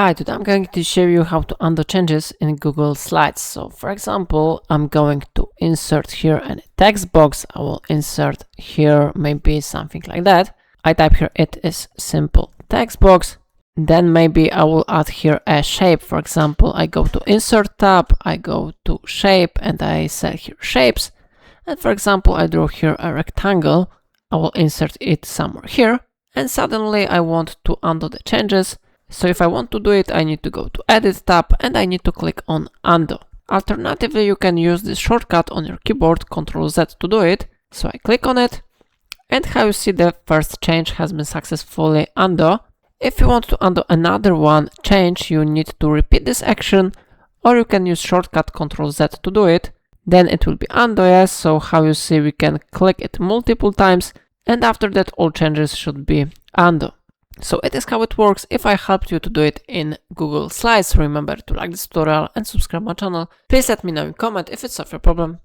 Hi, today I'm going to show you how to undo changes in Google Slides. So for example, I'm going to insert here a text box. I will insert here maybe something like that. I type here it is simple text box. Then maybe I will add here a shape. For example, I go to insert tab, I go to shape and I select here shapes. And for example, I draw here a rectangle. I will insert it somewhere here. And suddenly I want to undo the changes. So if I want to do it, I need to go to Edit tab and I need to click on Undo. Alternatively, you can use this shortcut on your keyboard, Ctrl Z to do it. So I click on it, and how you see the first change has been successfully undo. If you want to undo another one change, you need to repeat this action, or you can use shortcut Ctrl Z to do it. Then it will be undo, yes. So how you see, we can click it multiple times, and after that all changes should be undo. So it is how it works. If I helped you to do it in Google Slides, remember to like this tutorial and subscribe my channel. Please let me know in comment if it's a problem.